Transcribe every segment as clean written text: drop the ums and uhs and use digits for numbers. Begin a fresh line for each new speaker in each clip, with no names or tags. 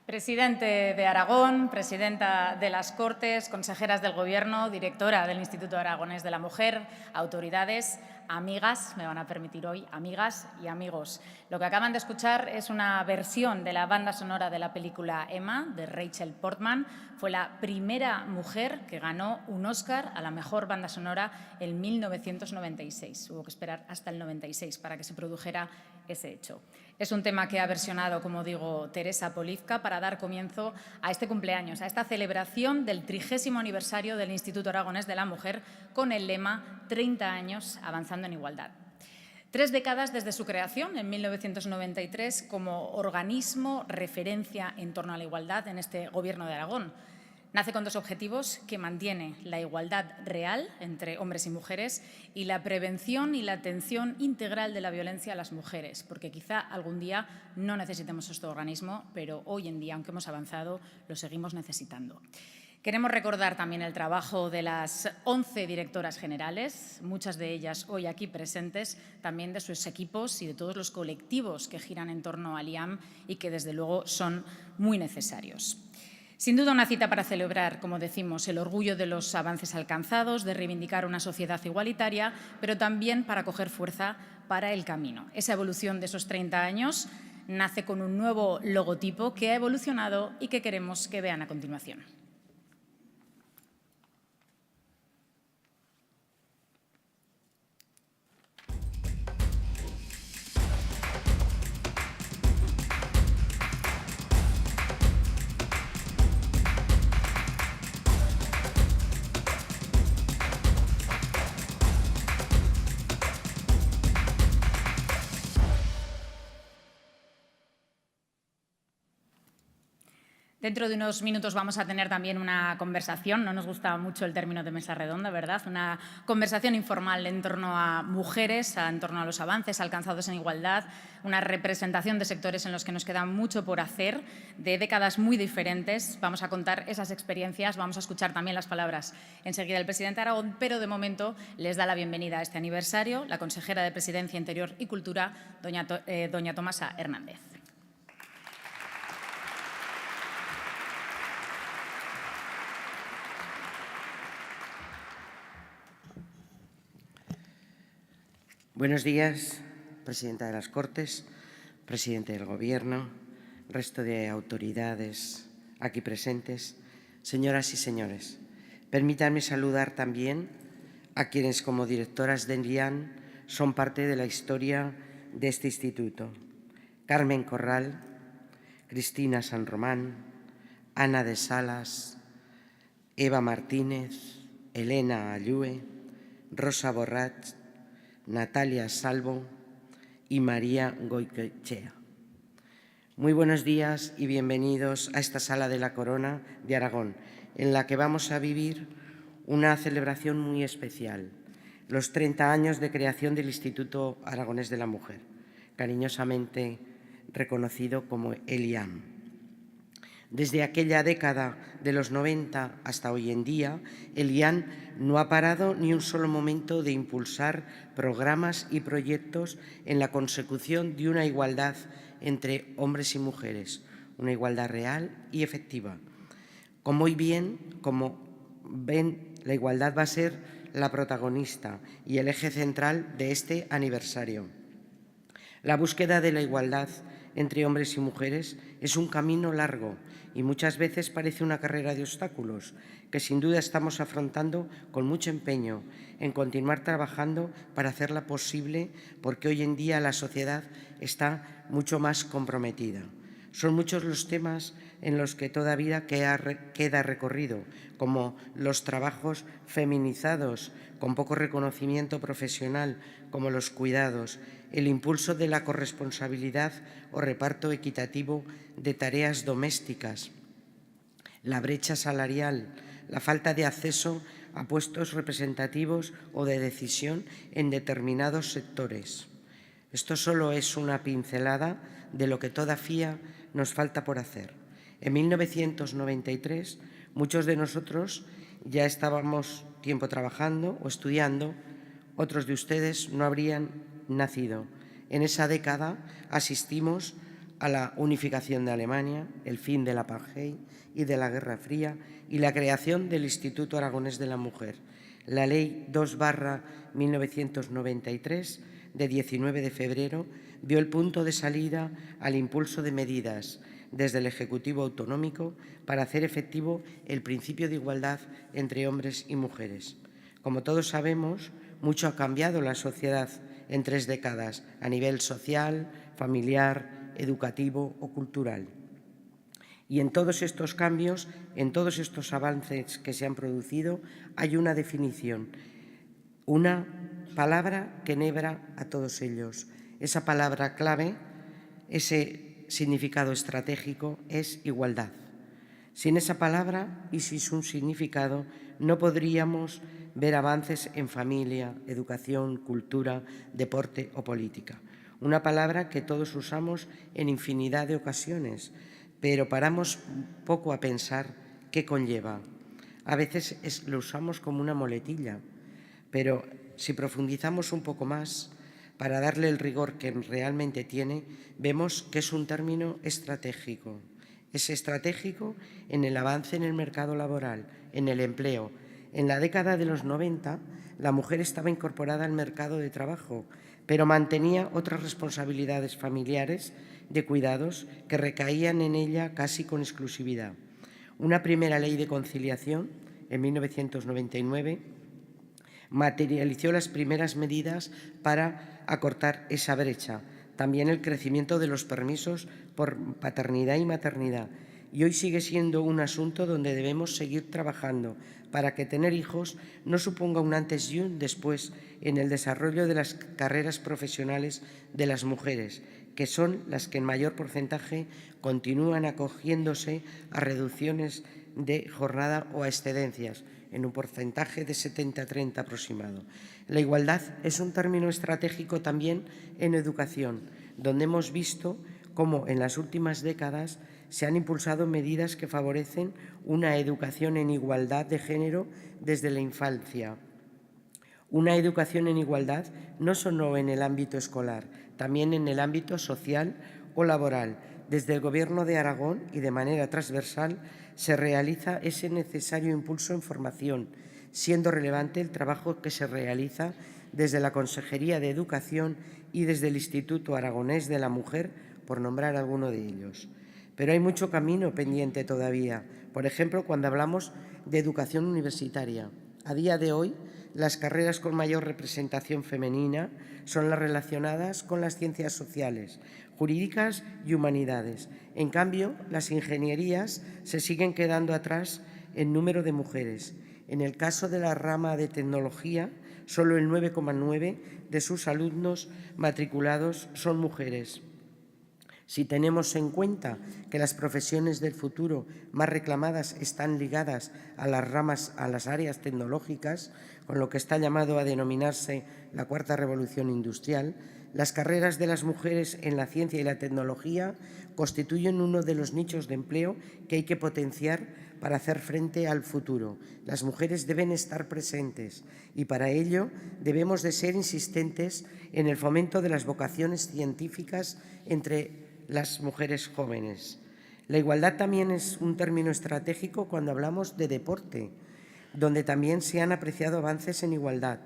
Presidente de Aragón, presidenta de las Cortes, consejeras del Gobierno, directora del Instituto Aragonés de la Mujer, autoridades, amigas, me van a permitir hoy, amigas y amigos. Lo que acaban de escuchar es una versión de la banda sonora de la película Emma, de Rachel Portman. Fue la primera mujer que ganó un Oscar a la mejor banda sonora en 1996. Hubo que esperar hasta el 96 para que se produjera ese hecho. Es un tema que ha versionado, como digo, Teresa Polizca para dar comienzo a este cumpleaños, a esta celebración del 30º aniversario del Instituto Aragonés de la Mujer con el lema 30 años avanzando en igualdad. 3 décadas desde su creación, en 1993, como organismo referencia en torno a la igualdad en este Gobierno de Aragón. Nace con 2 objetivos que mantiene la igualdad real entre hombres y mujeres y la prevención y la atención integral de la violencia a las mujeres, porque quizá algún día no necesitemos este organismo, pero hoy en día, aunque hemos avanzado, lo seguimos necesitando. Queremos recordar también el trabajo de las 11 directoras generales, muchas de ellas hoy aquí presentes, también de sus equipos y de todos los colectivos que giran en torno al IAM y que, desde luego, son muy necesarios. Sin duda, una cita para celebrar, como decimos, el orgullo de los avances alcanzados, de reivindicar una sociedad igualitaria, pero también para coger fuerza para el camino. Esa evolución de esos 30 años nace con un nuevo logotipo que ha evolucionado y que queremos que vean a continuación. Dentro de unos minutos vamos a tener también una conversación, no nos gusta mucho el término de mesa redonda, ¿verdad? Una conversación informal en torno a mujeres, en torno a los avances alcanzados en igualdad, una representación de sectores en los que nos queda mucho por hacer, de décadas muy diferentes. Vamos a contar esas experiencias, vamos a escuchar también las palabras enseguida del presidente de Aragón, pero de momento les da la bienvenida a este aniversario la consejera de Presidencia, Interior y Cultura, doña Tomasa Hernández.
Buenos días, presidenta de las Cortes, presidente del Gobierno, resto de autoridades aquí presentes, señoras y señores. Permítanme saludar también a quienes, como directoras del IAM, son parte de la historia de este instituto. Carmen Corral, Cristina San Román, Ana de Salas, Eva Martínez, Elena Ayue, Rosa Borrach, Natalia Salvo y María Goicoechea. Muy buenos días y bienvenidos a esta Sala de la Corona de Aragón, en la que vamos a vivir una celebración muy especial, los 30 años de creación del Instituto Aragonés de la Mujer, cariñosamente reconocido como el IAM. Desde aquella década de los 90 hasta hoy en día, el IAM no ha parado ni un solo momento de impulsar programas y proyectos en la consecución de una igualdad entre hombres y mujeres, una igualdad real y efectiva. Como ven, la igualdad va a ser la protagonista y el eje central de este aniversario. La búsqueda de la igualdad entre hombres y mujeres es un camino largo y muchas veces parece una carrera de obstáculos que sin duda estamos afrontando con mucho empeño en continuar trabajando para hacerla posible, porque hoy en día la sociedad está mucho más comprometida. Son muchos los temas en los que todavía queda recorrido, como los trabajos feminizados con poco reconocimiento profesional, como los cuidados, el impulso de la corresponsabilidad o reparto equitativo de tareas domésticas, la brecha salarial, la falta de acceso a puestos representativos o de decisión en determinados sectores. Esto solo es una pincelada de lo que todavía nos falta por hacer. En 1993, muchos de nosotros ya estábamos tiempo trabajando o estudiando, otros de ustedes no habrían nacido. En esa década asistimos a la unificación de Alemania, el fin del apartheid y de la Guerra Fría y la creación del Instituto Aragonés de la Mujer. La Ley 2/1993, de 19 de febrero, dio el punto de salida al impulso de medidas desde el Ejecutivo Autonómico para hacer efectivo el principio de igualdad entre hombres y mujeres. Como todos sabemos, mucho ha cambiado la sociedad en 3 décadas a nivel social, familiar, educativo o cultural. Y en todos estos cambios, en todos estos avances que se han producido, hay una definición, una palabra que enhebra a todos ellos. Esa palabra clave, ese significado estratégico, es igualdad. Sin esa palabra y sin su significado no podríamos ver avances en familia, educación, cultura, deporte o política. Una palabra que todos usamos en infinidad de ocasiones, pero paramos poco a pensar qué conlleva. A veces lo usamos como una muletilla, pero si profundizamos un poco más, para darle el rigor que realmente tiene, vemos que es un término estratégico. Es estratégico en el avance en el mercado laboral, en el empleo. En la década de los 90, la mujer estaba incorporada al mercado de trabajo, pero mantenía otras responsabilidades familiares de cuidados que recaían en ella casi con exclusividad. Una primera ley de conciliación, en 1999, materializó las primeras medidas para acortar esa brecha. También el crecimiento de los permisos por paternidad y maternidad. Y hoy sigue siendo un asunto donde debemos seguir trabajando para que tener hijos no suponga un antes y un después en el desarrollo de las carreras profesionales de las mujeres, que son las que en mayor porcentaje continúan acogiéndose a reducciones de jornada o a excedencias, en un porcentaje de 70-30 aproximado. La igualdad es un término estratégico también en educación, donde hemos visto cómo en las últimas décadas se han impulsado medidas que favorecen una educación en igualdad de género desde la infancia. Una educación en igualdad no solo en el ámbito escolar, también en el ámbito social o laboral. Desde el Gobierno de Aragón y de manera transversal se realiza ese necesario impulso en formación, siendo relevante el trabajo que se realiza desde la Consejería de Educación y desde el Instituto Aragonés de la Mujer, por nombrar alguno de ellos. Pero hay mucho camino pendiente todavía. Por ejemplo, cuando hablamos de educación universitaria. A día de hoy, las carreras con mayor representación femenina son las relacionadas con las ciencias sociales, jurídicas y humanidades. En cambio, las ingenierías se siguen quedando atrás en número de mujeres. En el caso de la rama de tecnología, solo el 9,9% de sus alumnos matriculados son mujeres. Si tenemos en cuenta que las profesiones del futuro más reclamadas están ligadas a las áreas tecnológicas, con lo que está llamado a denominarse la cuarta revolución industrial, las carreras de las mujeres en la ciencia y la tecnología constituyen uno de los nichos de empleo que hay que potenciar para hacer frente al futuro. Las mujeres deben estar presentes y para ello debemos de ser insistentes en el fomento de las vocaciones científicas entre las mujeres jóvenes. La igualdad también es un término estratégico cuando hablamos de deporte, donde también se han apreciado avances en igualdad,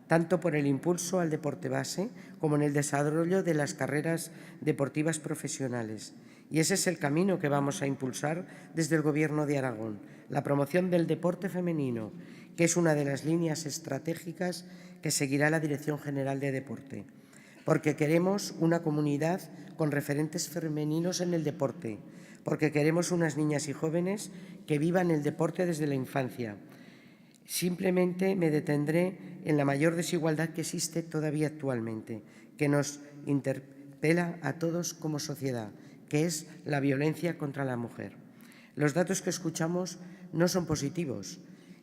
tanto por el impulso al deporte base como en el desarrollo de las carreras deportivas profesionales. Y ese es el camino que vamos a impulsar desde el Gobierno de Aragón, la promoción del deporte femenino, que es una de las líneas estratégicas que seguirá la Dirección General de Deporte, porque queremos una comunidad con referentes femeninos en el deporte, porque queremos unas niñas y jóvenes que vivan el deporte desde la infancia. Simplemente me detendré en la mayor desigualdad que existe todavía actualmente, que nos interpela a todos como sociedad, que es la violencia contra la mujer. Los datos que escuchamos no son positivos.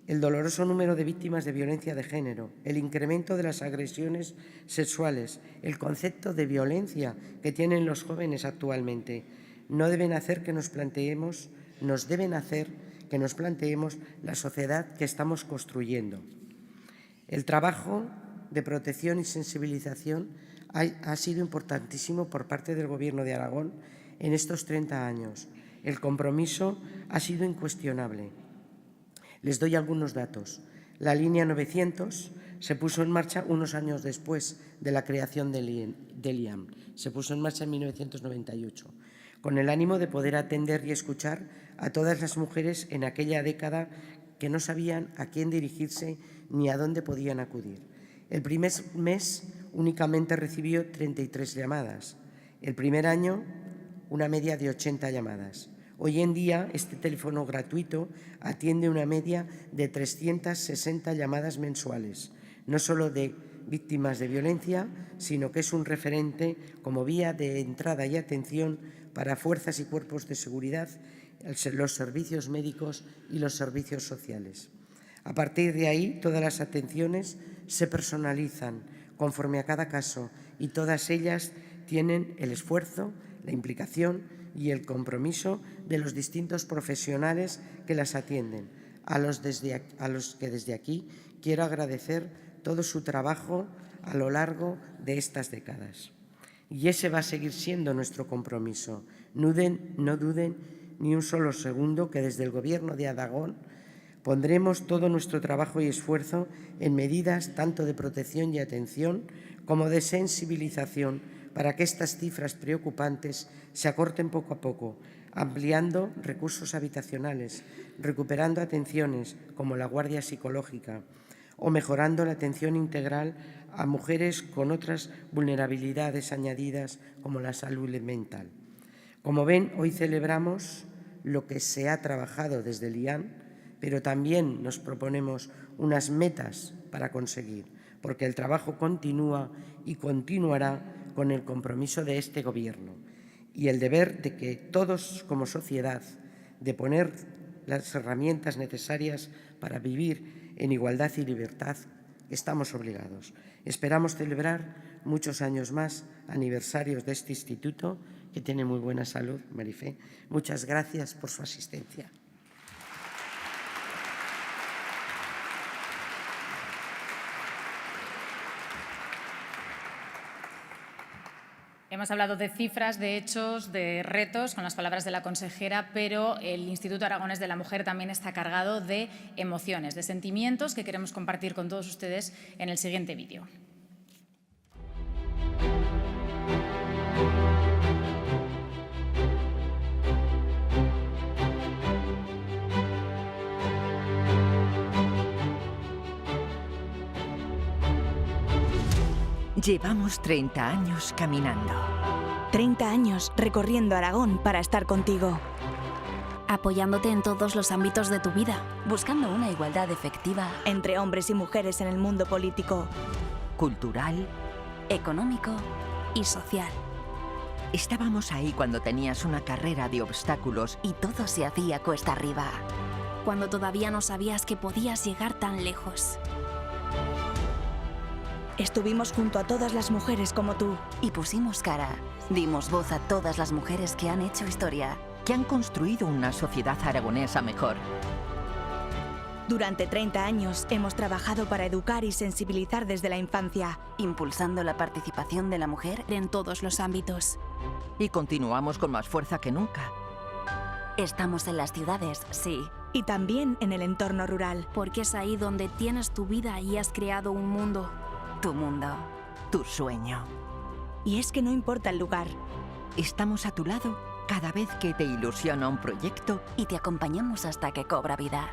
El doloroso número de víctimas de violencia de género, el incremento de las agresiones sexuales, el concepto de violencia que tienen los jóvenes actualmente, nos deben hacer que nos planteemos la sociedad que estamos construyendo. El trabajo de protección y sensibilización ha sido importantísimo por parte del Gobierno de Aragón en estos 30 años. El compromiso ha sido incuestionable. Les doy algunos datos. La línea 900 se puso en marcha unos años después de la creación del IAM. Se puso en marcha en 1998, con el ánimo de poder atender y escuchar a todas las mujeres en aquella década que no sabían a quién dirigirse ni a dónde podían acudir. El primer mes únicamente recibió 33 llamadas. El primer año, una media de 80 llamadas. Hoy en día, este teléfono gratuito atiende una media de 360 llamadas mensuales, no solo de víctimas de violencia, sino que es un referente como vía de entrada y atención para fuerzas y cuerpos de seguridad, los servicios médicos y los servicios sociales. A partir de ahí, todas las atenciones se personalizan conforme a cada caso y todas ellas tienen el esfuerzo, la implicación y el compromiso de los distintos profesionales que las atienden, a los que desde aquí quiero agradecer todo su trabajo a lo largo de estas décadas. Y ese va a seguir siendo nuestro compromiso. No duden ni un solo segundo que desde el Gobierno de Aragón pondremos todo nuestro trabajo y esfuerzo en medidas tanto de protección y atención como de sensibilización para que estas cifras preocupantes se acorten poco a poco, ampliando recursos habitacionales, recuperando atenciones como la guardia psicológica o mejorando la atención integral a mujeres con otras vulnerabilidades añadidas como la salud mental. Como ven, hoy celebramos lo que se ha trabajado desde el IAM, pero también nos proponemos unas metas para conseguir, porque el trabajo continúa y continuará con el compromiso de este Gobierno y el deber de que todos como sociedad de poner las herramientas necesarias para vivir en igualdad y libertad, estamos obligados. Esperamos celebrar muchos años más aniversarios de este instituto, que tiene muy buena salud, Marifé. Muchas gracias por su asistencia.
Hemos hablado de cifras, de hechos, de retos, con las palabras de la consejera, pero el Instituto Aragonés de la Mujer también está cargado de emociones, de sentimientos que queremos compartir con todos ustedes en el siguiente vídeo.
Llevamos 30 años caminando.
30 años recorriendo Aragón para estar contigo.
Apoyándote en todos los ámbitos de tu vida. Buscando una igualdad efectiva.
Entre hombres y mujeres en el mundo político.
Cultural.
Económico y social.
Estábamos ahí cuando tenías una carrera de obstáculos y todo se hacía cuesta arriba.
Cuando todavía no sabías que podías llegar tan lejos.
Estuvimos junto a todas las mujeres como tú.
Y pusimos cara. Dimos voz a todas las mujeres que han hecho historia.
Que han construido una sociedad aragonesa mejor.
Durante 30 años hemos trabajado para educar y sensibilizar desde la infancia.
Impulsando la participación de la mujer en todos los ámbitos.
Y continuamos con más fuerza que nunca.
Estamos en las ciudades, sí.
Y también en el entorno rural.
Porque es ahí donde tienes tu vida y has creado un mundo. Tu mundo.
Tu sueño.
Y es que no importa el lugar.
Estamos a tu lado cada vez que te ilusiona un proyecto.
Y te acompañamos hasta que cobra vida.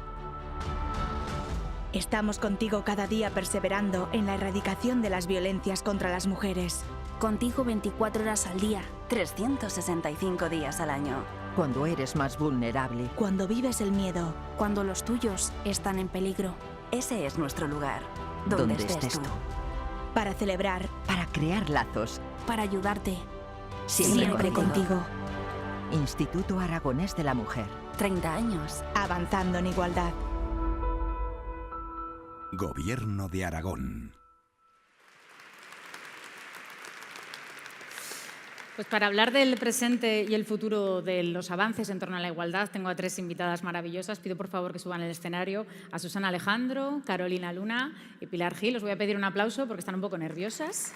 Estamos contigo cada día perseverando en la erradicación de las violencias contra las mujeres.
Contigo 24 horas al día, 365 días al año.
Cuando eres más vulnerable.
Cuando vives el miedo.
Cuando los tuyos están en peligro. Ese es nuestro lugar. Donde estés tú.
Para celebrar.
Para crear lazos.
Para ayudarte.
Siempre contigo.
Instituto Aragonés de la Mujer.
30 años.
Avanzando en igualdad.
Gobierno de Aragón.
Pues para hablar del presente y el futuro de los avances en torno a la igualdad, tengo a tres invitadas maravillosas. Pido por favor que suban al escenario a Susana Alejandro, Carolina Luna y Pilar Gil. Os voy a pedir un aplauso porque están un poco nerviosas.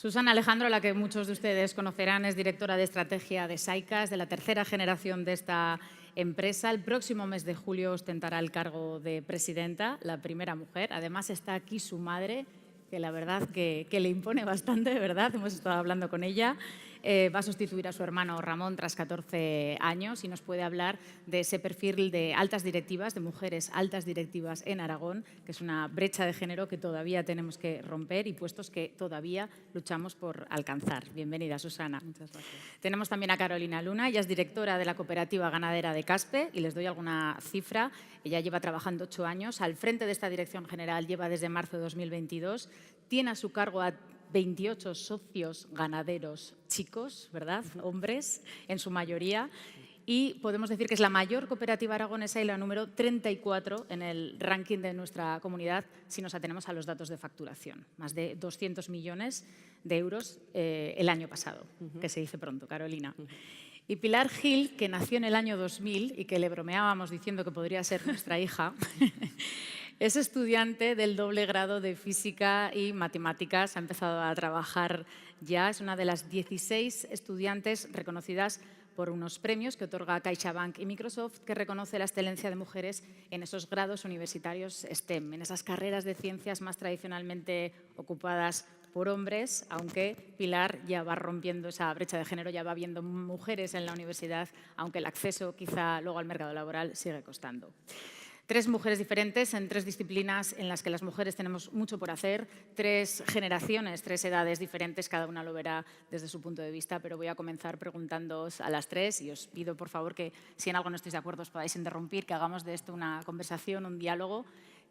Susana Alejandro, la que muchos de ustedes conocerán, es directora de estrategia de Saicas, de la tercera generación de esta empresa. El próximo mes de julio ostentará el cargo de presidenta, la primera mujer. Además está aquí su madre, que la verdad que le impone bastante, ¿verdad? Hemos estado hablando con ella. Va a sustituir a su hermano Ramón tras 14 años y nos puede hablar de ese perfil de altas directivas, de mujeres altas directivas en Aragón, que es una brecha de género que todavía tenemos que romper y puestos que todavía luchamos por alcanzar. Bienvenida, Susana.
Muchas gracias.
Tenemos también a Carolina Luna, ella es directora de la cooperativa ganadera de Caspe y les doy alguna cifra. Ella lleva trabajando 8 años, al frente de esta dirección general lleva desde marzo de 2022, tiene a su cargo a 28 socios ganaderos chicos, ¿verdad? Hombres, en su mayoría. Y podemos decir que es la mayor cooperativa aragonesa y la número 34 en el ranking de nuestra comunidad si nos atenemos a los datos de facturación. Más de 200 millones de euros el año pasado, que se dice pronto, Carolina. Y Pilar Gil, que nació en el año 2000 y que le bromeábamos diciendo que podría ser nuestra hija, es estudiante del doble grado de Física y Matemáticas, ha empezado a trabajar ya, es una de las 16 estudiantes reconocidas por unos premios que otorga CaixaBank y Microsoft, que reconoce la excelencia de mujeres en esos grados universitarios STEM, en esas carreras de ciencias más tradicionalmente ocupadas por hombres, aunque Pilar ya va rompiendo esa brecha de género, ya va viendo mujeres en la universidad, aunque el acceso quizá luego al mercado laboral sigue costando. 3 mujeres diferentes en 3 disciplinas en las que las mujeres tenemos mucho por hacer, 3 generaciones, 3 edades diferentes, cada una lo verá desde su punto de vista, pero voy a comenzar preguntándoos a las 3 y os pido por favor que si en algo no estáis de acuerdo os podáis interrumpir, que hagamos de esto una conversación, un diálogo.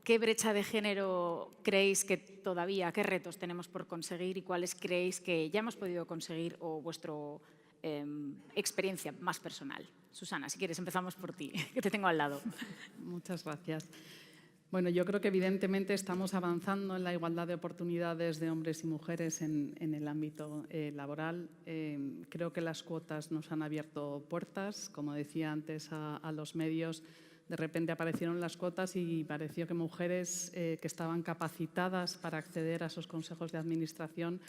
¿Qué brecha de género creéis que todavía, qué retos tenemos por conseguir y cuáles creéis que ya hemos podido conseguir o vuestra experiencia más personal? Susana, si quieres empezamos por ti, que te tengo al lado.
Muchas gracias. Bueno, yo creo que evidentemente estamos avanzando en la igualdad de oportunidades de hombres y mujeres en el ámbito laboral. Creo que las cuotas nos han abierto puertas, como decía antes a los medios. De repente aparecieron las cuotas y pareció que mujeres que estaban capacitadas para acceder a esos consejos de administración,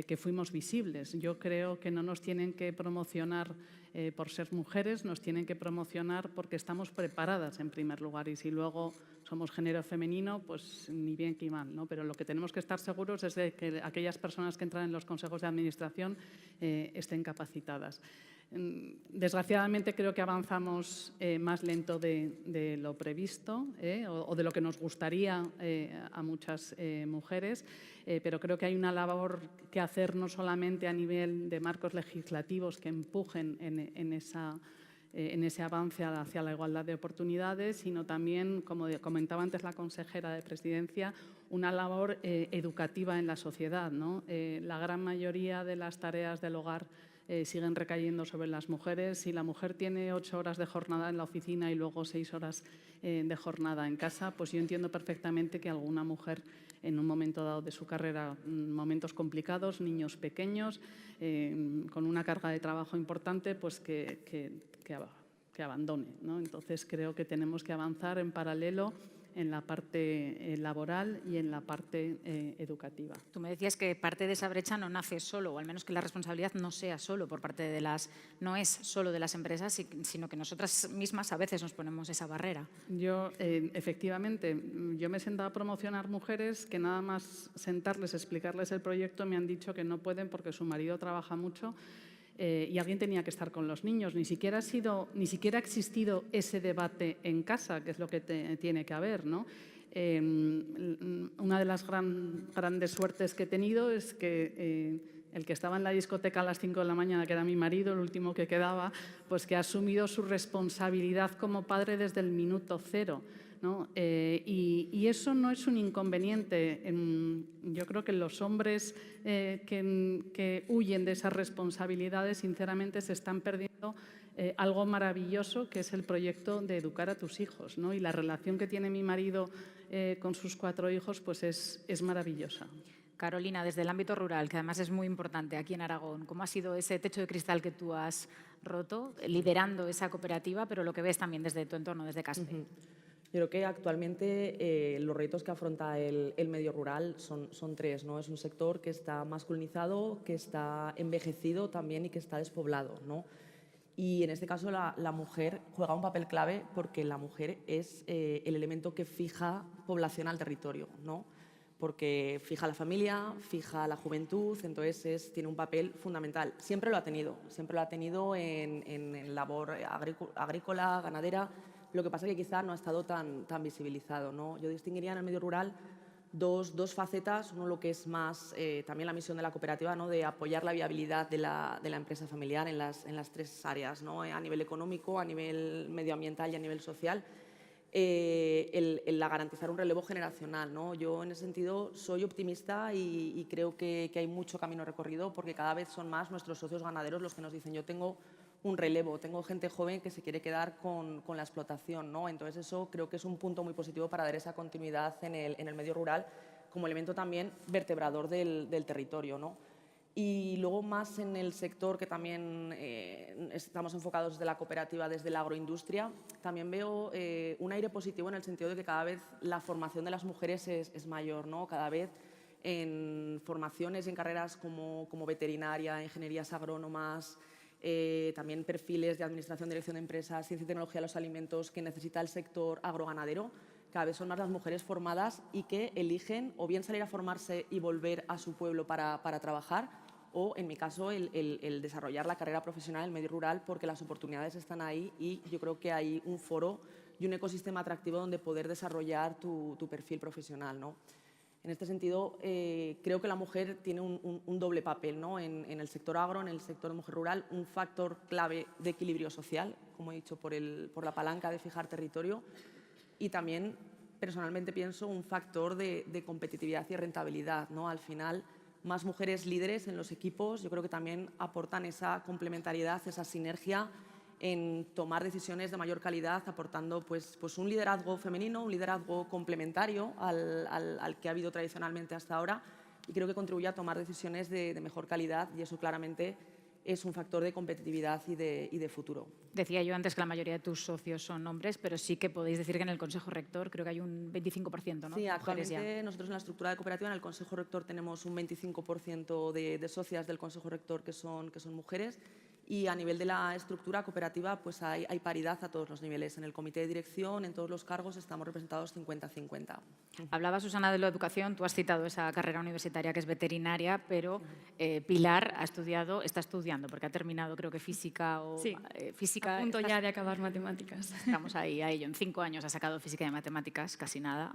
que fuimos visibles. Yo creo que no nos tienen que promocionar por ser mujeres, nos tienen que promocionar porque estamos preparadas en primer lugar y si luego somos género femenino, pues ni bien que mal, ¿no? Pero lo que tenemos que estar seguros es de que aquellas personas que entran en los consejos de administración estén capacitadas. Desgraciadamente creo que avanzamos más lento de lo previsto o de lo que nos gustaría a muchas mujeres, pero creo que hay una labor que hacer no solamente a nivel de marcos legislativos que empujen en ese avance hacia la igualdad de oportunidades, sino también, como comentaba antes la consejera de Presidencia, una labor educativa en la sociedad, ¿no? La gran mayoría de las tareas del hogar siguen recayendo sobre las mujeres. Si la mujer tiene 8 horas de jornada en la oficina y luego 6 horas de jornada en casa, pues yo entiendo perfectamente que alguna mujer en un momento dado de su carrera, momentos complicados, niños pequeños, con una carga de trabajo importante, pues que abandone, ¿no? Entonces creo que tenemos que avanzar en paralelo en la parte laboral y en la parte educativa.
Tú me decías que parte de esa brecha no nace solo, o al menos que la responsabilidad no sea solo por parte de no es solo de las empresas, sino que nosotras mismas a veces nos ponemos esa barrera.
Yo, efectivamente, yo me he sentado a promocionar mujeres que nada más sentarles, explicarles el proyecto, me han dicho que no pueden porque su marido trabaja mucho. Y alguien tenía que estar con los niños. Ni siquiera ha existido ese debate en casa, que es lo que tiene que haber, ¿no? Una de las grandes suertes que he tenido es que el que estaba en la discoteca a las 5 de la mañana, que era mi marido, el último que quedaba, pues que ha asumido su responsabilidad como padre desde el minuto 0. ¿No? Y eso no es un inconveniente. Yo creo que los hombres que huyen de esas responsabilidades, sinceramente, se están perdiendo algo maravilloso, que es el proyecto de educar a tus hijos, ¿no? Y la relación que tiene mi marido con sus 4 hijos pues es maravillosa.
Carolina, desde el ámbito rural, que además es muy importante aquí en Aragón, ¿cómo ha sido ese techo de cristal que tú has roto, liderando esa cooperativa, pero lo que ves también desde tu entorno, desde Caspe?
Yo creo que actualmente los retos que afronta el medio rural son tres, ¿no? Es un sector que está masculinizado, que está envejecido también y que está despoblado, ¿no? Y en este caso la mujer juega un papel clave porque la mujer es el elemento que fija población al territorio, ¿no? Porque fija la familia, fija la juventud, entonces tiene un papel fundamental. Siempre lo ha tenido en labor agrícola, ganadera. Lo que pasa es que quizá no ha estado tan visibilizado, ¿no? Yo distinguiría en el medio rural dos facetas, uno lo que es más también la misión de la cooperativa, ¿no? De apoyar la viabilidad de la empresa familiar en las tres áreas, ¿no? A nivel económico, a nivel medioambiental y a nivel social. El garantizar un relevo generacional, ¿no? Yo en ese sentido soy optimista y creo que hay mucho camino recorrido porque cada vez son más nuestros socios ganaderos los que nos dicen yo tengo un relevo, tengo gente joven que se quiere quedar con la explotación, ¿no? Entonces eso creo que es un punto muy positivo para dar esa continuidad en el medio rural como elemento también vertebrador del territorio, ¿no? Y luego más en el sector que también estamos enfocados desde la cooperativa, desde la agroindustria, también veo un aire positivo en el sentido de que cada vez la formación de las mujeres es mayor, ¿no? Cada vez en formaciones y en carreras como veterinaria, ingenierías agrónomas, también perfiles de administración, dirección de empresas, ciencia y tecnología de los alimentos que necesita el sector agroganadero. Cada vez son más las mujeres formadas y que eligen o bien salir a formarse y volver a su pueblo para trabajar o, en mi caso, el desarrollar la carrera profesional en el medio rural porque las oportunidades están ahí y yo creo que hay un foro y un ecosistema atractivo donde poder desarrollar tu perfil profesional, ¿no? En este sentido, creo que la mujer tiene un doble papel, ¿no? En el sector agro, en el sector mujer rural, un factor clave de equilibrio social, como he dicho, por la palanca de fijar territorio y también, personalmente pienso, un factor de competitividad y rentabilidad, ¿no? Al final, más mujeres líderes en los equipos, yo creo que también aportan esa complementariedad, esa sinergia en tomar decisiones de mayor calidad, aportando pues un liderazgo femenino, un liderazgo complementario al que ha habido tradicionalmente hasta ahora y creo que contribuye a tomar decisiones de mejor calidad y eso claramente es un factor de competitividad y de futuro.
Decía yo antes que la mayoría de tus socios son hombres, pero sí que podéis decir que en el Consejo Rector creo que hay un 25%, ¿no?
Sí, actualmente nosotros en la estructura de cooperativa en el Consejo Rector tenemos un 25% de socias del Consejo Rector que son mujeres y a nivel de la estructura cooperativa pues hay paridad a todos los niveles. En el comité de dirección, en todos los cargos, estamos representados 50-50.
Hablaba Susana de la educación, tú has citado esa carrera universitaria que es veterinaria, pero Pilar está estudiando, porque ha terminado creo que física o...
Sí,
física,
a punto ya de acabar matemáticas.
Estamos ahí a ello. En 5 años ha sacado física y matemáticas, casi nada.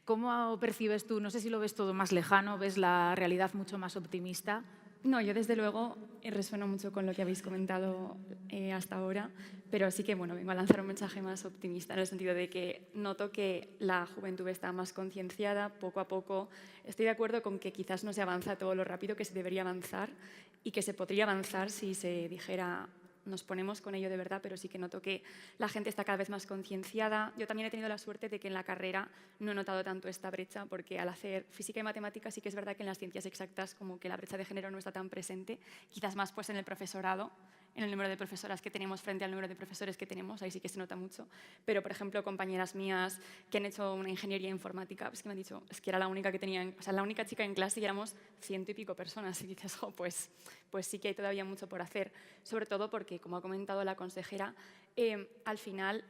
¿Cómo percibes tú? No sé si lo ves todo más lejano, ves la realidad mucho más optimista.
No, yo desde luego resueno mucho con lo que habéis comentado hasta ahora, pero sí que bueno, vengo a lanzar un mensaje más optimista en el sentido de que noto que la juventud está más concienciada poco a poco. Estoy de acuerdo con que quizás no se avanza todo lo rápido que se debería avanzar y que se podría avanzar si se dijera nos ponemos con ello de verdad, pero sí que noto que la gente está cada vez más concienciada. Yo también he tenido la suerte de que en la carrera no he notado tanto esta brecha, porque al hacer física y matemáticas sí que es verdad que en las ciencias exactas como que la brecha de género no está tan presente, quizás más pues en el profesorado, en el número de profesoras que tenemos frente al número de profesores que tenemos, ahí sí que se nota mucho. Pero, por ejemplo, compañeras mías que han hecho una ingeniería informática, pues que me han dicho, es que era la única que tenían, o sea, la única chica en clase y éramos 100 y pico personas. Y dices, oh, pues sí que hay todavía mucho por hacer, sobre todo porque, como ha comentado la consejera, al final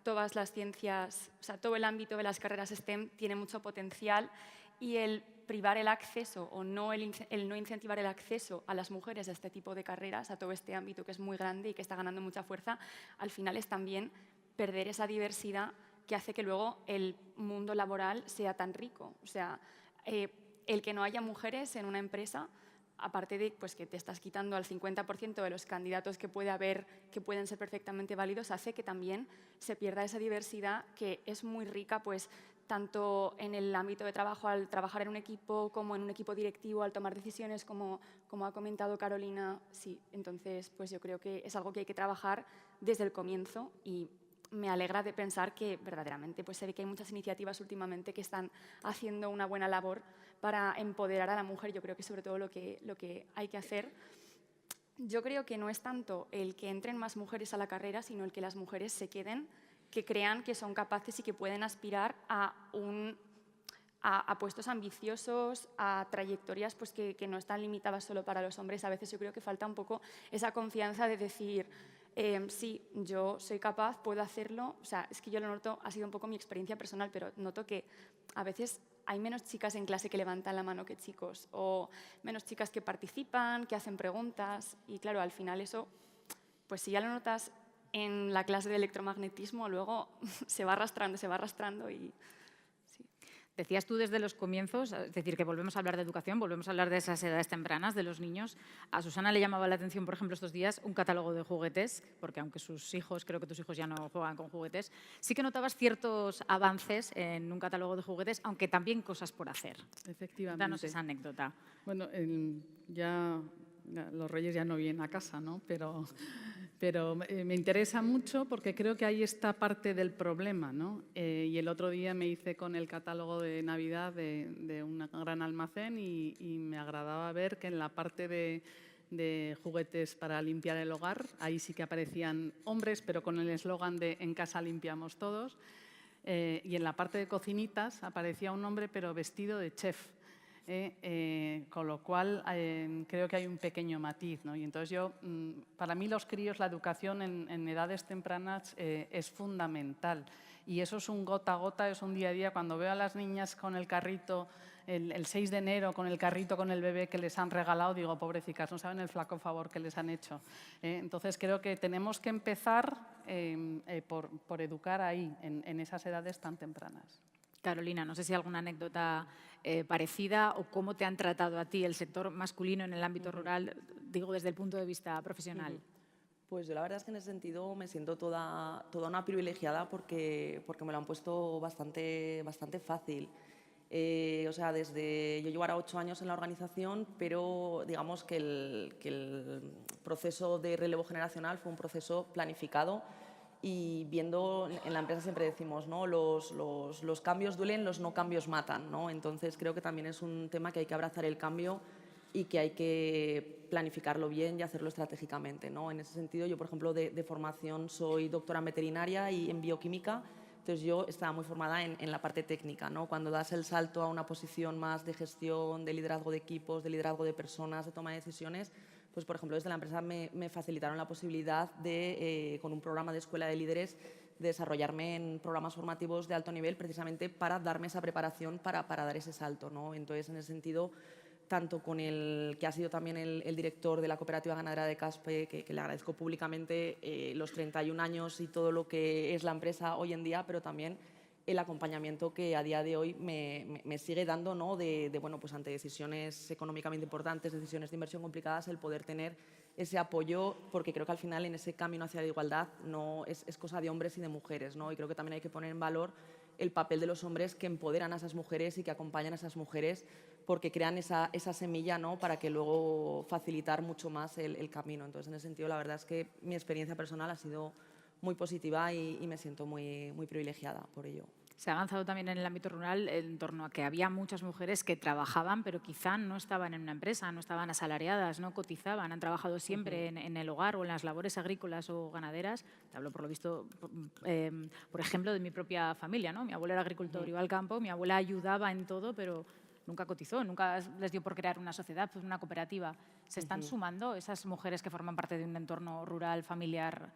todas las ciencias, o sea, todo el ámbito de las carreras STEM tiene mucho potencial y el privar el acceso o no el no incentivar el acceso a las mujeres a este tipo de carreras, a todo este ámbito que es muy grande y que está ganando mucha fuerza, al final es también perder esa diversidad que hace que luego el mundo laboral sea tan rico. O sea, el que no haya mujeres en una empresa, aparte de pues, que te estás quitando al 50% de los candidatos que puede haber, que pueden ser perfectamente válidos, hace que también se pierda esa diversidad que es muy rica, pues, tanto en el ámbito de trabajo, al trabajar en un equipo, como en un equipo directivo, al tomar decisiones, como ha comentado Carolina. Sí, entonces pues yo creo que es algo que hay que trabajar desde el comienzo y me alegra de pensar que verdaderamente pues se ve que hay muchas iniciativas últimamente que están haciendo una buena labor para empoderar a la mujer. Yo creo que sobre todo lo que hay que hacer, yo creo que no es tanto el que entren más mujeres a la carrera, sino el que las mujeres se queden que crean que son capaces y que pueden aspirar a puestos ambiciosos, a trayectorias pues, que no están limitadas solo para los hombres. A veces yo creo que falta un poco esa confianza de decir, sí, yo soy capaz, puedo hacerlo. O sea, es que yo lo noto, ha sido un poco mi experiencia personal, pero noto que a veces hay menos chicas en clase que levantan la mano que chicos, o menos chicas que participan, que hacen preguntas. Y claro, al final eso, pues si ya lo notas en la clase de electromagnetismo, luego se va arrastrando y...
Decías tú desde los comienzos, es decir, que volvemos a hablar de educación, volvemos a hablar de esas edades tempranas de los niños. A Susana le llamaba la atención, por ejemplo, estos días, un catálogo de juguetes, porque aunque sus hijos, creo que tus hijos ya no juegan con juguetes, sí que notabas ciertos avances en un catálogo de juguetes, aunque también cosas por hacer.
Efectivamente.
Danos esa anécdota.
Bueno, ya los reyes ya no vienen a casa, ¿no? Pero me interesa mucho porque creo que ahí está parte del problema, ¿no? Y el otro día me hice con el catálogo de Navidad de un gran almacén y me agradaba ver que en la parte de juguetes para limpiar el hogar, ahí sí que aparecían hombres, pero con el eslogan de "En casa limpiamos todos". Y en la parte de cocinitas aparecía un hombre, pero vestido de chef. Con lo cual creo que hay un pequeño matiz, ¿no? Y entonces para mí los críos, la educación en edades tempranas es fundamental y eso es un gota a gota, es un día a día. Cuando veo a las niñas con el carrito el 6 de enero con el carrito con el bebé que les han regalado, digo, pobrecicas, no saben el flaco favor que les han hecho. Entonces creo que tenemos que empezar por educar ahí, en esas edades tan tempranas.
Carolina, no sé si hay alguna anécdota parecida o cómo te han tratado a ti el sector masculino en el ámbito rural, digo desde el punto de vista profesional.
Pues yo la verdad es que en ese sentido me siento toda una privilegiada porque me lo han puesto bastante fácil. O sea, yo llevo ahora 8 años en la organización, pero digamos que el proceso de relevo generacional fue un proceso planificado. Y viendo, en la empresa siempre decimos, ¿no? Los cambios duelen, los no cambios matan, ¿no? Entonces creo que también es un tema que hay que abrazar el cambio y que hay que planificarlo bien y hacerlo estratégicamente, ¿no? En ese sentido, yo, por ejemplo, de formación soy doctora en veterinaria y en bioquímica, entonces yo estaba muy formada en la parte técnica, ¿no? Cuando das el salto a una posición más de gestión, de liderazgo de equipos, de liderazgo de personas, de toma de decisiones, pues, por ejemplo, desde la empresa me facilitaron la posibilidad de, con un programa de escuela de líderes, de desarrollarme en programas formativos de alto nivel precisamente para darme esa preparación para dar ese salto, ¿no? Entonces, en ese sentido, tanto con el que ha sido también el director de la cooperativa ganadera de Caspe, que le agradezco públicamente los 31 años y todo lo que es la empresa hoy en día, pero también el acompañamiento que a día de hoy me sigue dando, ¿no? Bueno, pues ante decisiones económicamente importantes, decisiones de inversión complicadas, el poder tener ese apoyo, porque creo que al final en ese camino hacia la igualdad no es cosa de hombres y de mujeres, ¿no? Y creo que también hay que poner en valor el papel de los hombres que empoderan a esas mujeres y que acompañan a esas mujeres porque crean esa semilla, ¿no? Para que luego facilitar mucho más el camino. Entonces, en ese sentido, la verdad es que mi experiencia personal ha sido muy positiva y me siento muy privilegiada por ello.
Se ha avanzado también en el ámbito rural en torno a que había muchas mujeres que trabajaban, pero quizá no estaban en una empresa, no estaban asalariadas, no cotizaban, han trabajado siempre en el hogar o en las labores agrícolas o ganaderas. Te hablo, por lo visto, por ejemplo, de mi propia familia, ¿no? Mi abuelo era agricultor, iba al campo, mi abuela ayudaba en todo, pero nunca cotizó, nunca les dio por crear una sociedad, pues una cooperativa. ¿Se están sumando esas mujeres que forman parte de un entorno rural, familiar?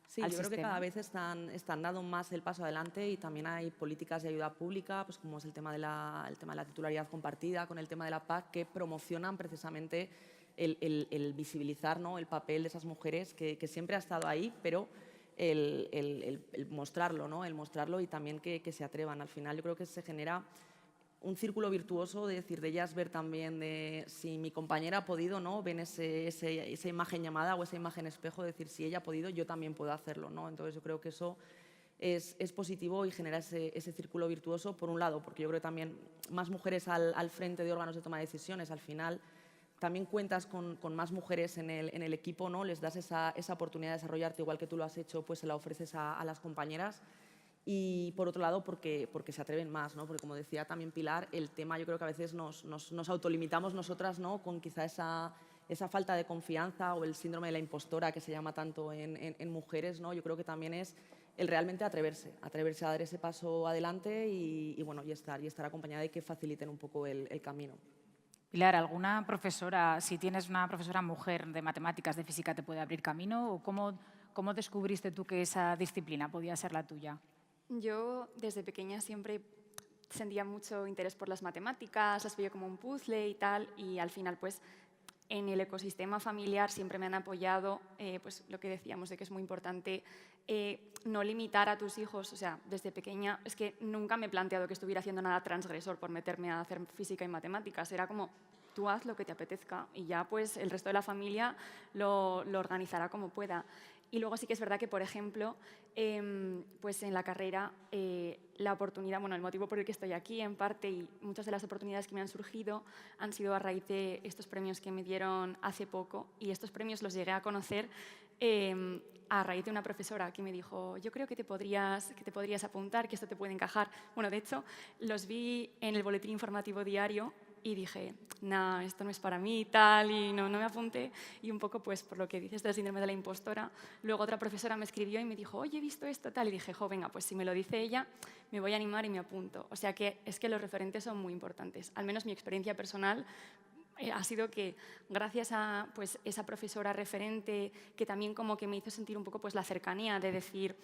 Sí, yo creo que cada vez están dando más el paso adelante y también hay políticas de ayuda pública, pues como es el tema de la titularidad compartida, con el tema de la PAC, que promocionan precisamente el visibilizar, ¿no? El papel de esas mujeres que siempre ha estado ahí, pero el mostrarlo, ¿no? El mostrarlo y también que se atrevan. Al final yo creo que se genera un círculo virtuoso de decir, de ellas ver también de si mi compañera ha podido, ¿no? Ven esa imagen llamada o esa imagen espejo, de decir, si ella ha podido, yo también puedo hacerlo, ¿no? Entonces yo creo que eso es positivo y genera ese círculo virtuoso, por un lado, porque yo creo que también más mujeres al frente de órganos de toma de decisiones, al final también cuentas con más mujeres en el equipo, ¿no? Les das esa oportunidad de desarrollarte igual que tú lo has hecho, pues se la ofreces a las compañeras. Y por otro lado, porque se atreven más, ¿no? Porque como decía también Pilar, el tema yo creo que a veces nos autolimitamos nosotras, ¿no? Con quizá esa falta de confianza o el síndrome de la impostora que se llama tanto en mujeres, ¿no? Yo creo que también es el realmente atreverse a dar ese paso adelante y estar acompañada y que faciliten un poco el camino.
Pilar, ¿alguna profesora, si tienes una profesora mujer de matemáticas, de física, te puede abrir camino? ¿O cómo descubriste tú que esa disciplina podía ser la tuya?
Yo desde pequeña siempre sentía mucho interés por las matemáticas, las veía como un puzzle y tal, y al final pues en el ecosistema familiar siempre me han apoyado, pues lo que decíamos de que es muy importante no limitar a tus hijos. O sea, desde pequeña es que nunca me he planteado que estuviera haciendo nada transgresor por meterme a hacer física y matemáticas. Era como, tú haz lo que te apetezca y ya pues el resto de la familia lo organizará como pueda. Y luego sí que es verdad que, por ejemplo, pues en la carrera la oportunidad, bueno, el motivo por el que estoy aquí en parte y muchas de las oportunidades que me han surgido han sido a raíz de estos premios que me dieron hace poco, y estos premios los llegué a conocer a raíz de una profesora que me dijo, yo creo que te podrías apuntar, que esto te puede encajar. Bueno, de hecho, los vi en el boletín informativo diario y dije, no, esto no es para mí y tal, y no me apunté. Y un poco, pues, por lo que dices del síndrome de la impostora, luego otra profesora me escribió y me dijo, oye, he visto esto, tal, y dije, venga, pues si me lo dice ella, me voy a animar y me apunto. O sea que es que los referentes son muy importantes. Al menos mi experiencia personal ha sido que gracias a pues, esa profesora referente que también como que me hizo sentir un poco pues, la cercanía de decir,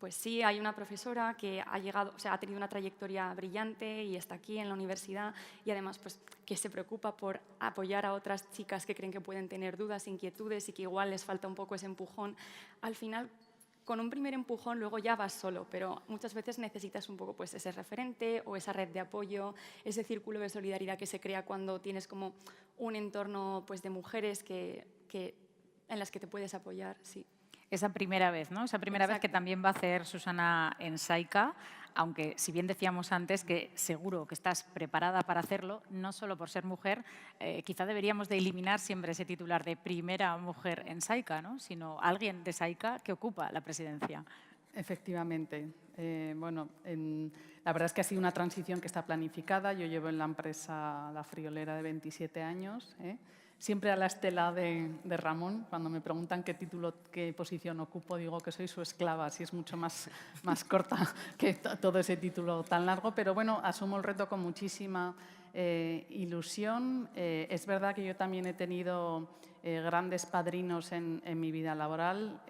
pues sí, hay una profesora que ha llegado, o sea, ha tenido una trayectoria brillante y está aquí en la universidad, y además pues, que se preocupa por apoyar a otras chicas que creen que pueden tener dudas, inquietudes y que igual les falta un poco ese empujón. Al final, con un primer empujón luego ya vas solo, pero muchas veces necesitas un poco pues, ese referente o esa red de apoyo, ese círculo de solidaridad que se crea cuando tienes como un entorno pues, de mujeres en las que te puedes apoyar, sí.
Esa primera vez, ¿no? Esa primera vez que también va a hacer Susana en Saika, aunque si bien decíamos antes que seguro que estás preparada para hacerlo, no solo por ser mujer, quizá deberíamos de eliminar siempre ese titular de primera mujer en Saika, ¿no? Sino alguien de Saika que ocupa la presidencia.
Efectivamente. Bueno, la verdad es que ha sido una transición que está planificada. Yo llevo en la empresa La Friolera de 27 años, siempre a la estela de Ramón. Cuando me preguntan qué posición ocupo, digo que soy su esclava, así es mucho más corta que todo ese título tan largo. Pero bueno, asumo el reto con muchísima ilusión. Es verdad que yo también he tenido grandes padrinos en mi vida laboral,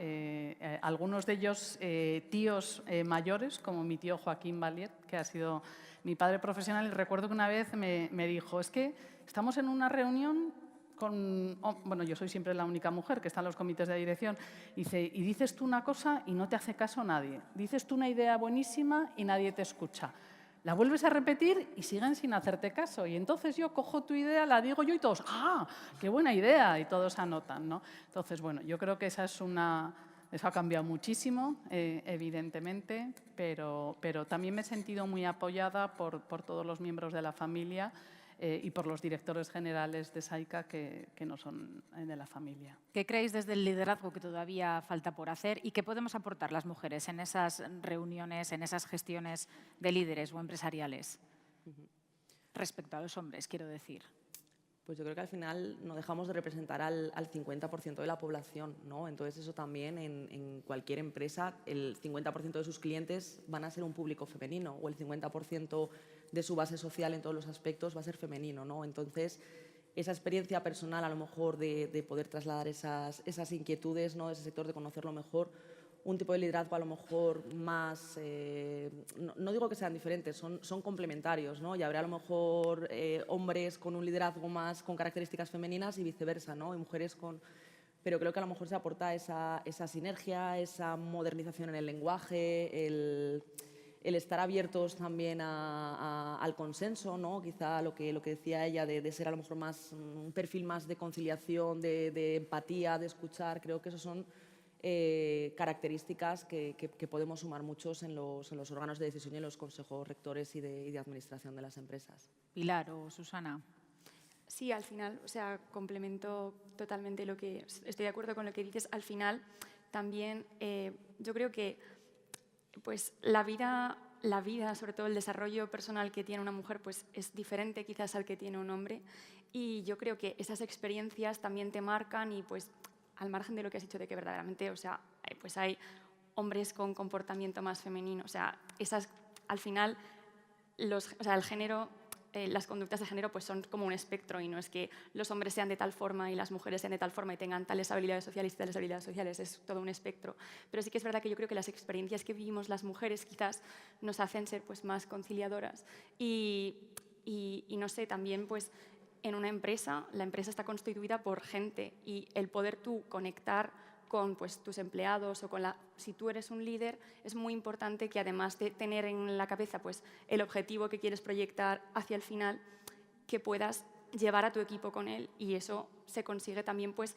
algunos de ellos tíos mayores, como mi tío Joaquín Valier, que ha sido mi padre profesional. Y recuerdo que una vez me dijo, es que estamos en una reunión bueno, yo soy siempre la única mujer que está en los comités de dirección, y dices tú una cosa y no te hace caso nadie. Dices tú una idea buenísima y nadie te escucha. La vuelves a repetir y siguen sin hacerte caso. Y entonces yo cojo tu idea, la digo yo y todos, ¡ah, qué buena idea! Y todos anotan, ¿no? Entonces, bueno, yo creo que eso ha cambiado muchísimo, evidentemente, pero también me he sentido muy apoyada por todos los miembros de la familia y por los directores generales de Saika que no son de la familia.
¿Qué creéis desde el liderazgo que todavía falta por hacer y qué podemos aportar las mujeres en esas reuniones, en esas gestiones de líderes o empresariales? Respecto a los hombres, quiero decir.
Pues yo creo que al final no dejamos de representar al 50% de la población, ¿no? Entonces eso también en cualquier empresa, el 50% de sus clientes van a ser un público femenino, o el 50% de su base social en todos los aspectos va a ser femenino, ¿no? Entonces esa experiencia personal a lo mejor de poder trasladar esas inquietudes, ¿no? Ese sector, de conocerlo mejor, un tipo de liderazgo a lo mejor más, no digo que sean diferentes, son complementarios, ¿no? Y habrá a lo mejor hombres con un liderazgo más con características femeninas y viceversa, ¿no? Y mujeres con... Pero creo que a lo mejor se aporta esa sinergia, esa modernización en el lenguaje, el estar abiertos también al consenso, ¿no? Quizá lo que decía ella de ser a lo mejor más un perfil más de conciliación, de empatía, de escuchar. Creo que esos son características que podemos sumar muchos en los órganos de decisión y en los consejos rectores y de administración de las empresas.
Pilar o Susana.
Sí, al final, o sea, complemento totalmente lo que... Estoy de acuerdo con lo que dices. Al final, también yo creo que pues, la vida, sobre todo el desarrollo personal que tiene una mujer, pues, es diferente quizás al que tiene un hombre. Y yo creo que esas experiencias también te marcan y, pues, al margen de lo que has dicho de que verdaderamente, o sea, pues hay hombres con comportamiento más femenino. O sea, esas, al final, el género, las conductas de género pues son como un espectro y no es que los hombres sean de tal forma y las mujeres sean de tal forma y tengan tales habilidades sociales y tales habilidades sociales, es todo un espectro. Pero sí que es verdad que yo creo que las experiencias que vivimos las mujeres quizás nos hacen ser pues más conciliadoras y no sé, también pues en una empresa, la empresa está constituida por gente y el poder tú conectar con pues, tus empleados o si tú eres un líder, es muy importante que además de tener en la cabeza pues, el objetivo que quieres proyectar hacia el final, que puedas llevar a tu equipo con él y eso se consigue también pues,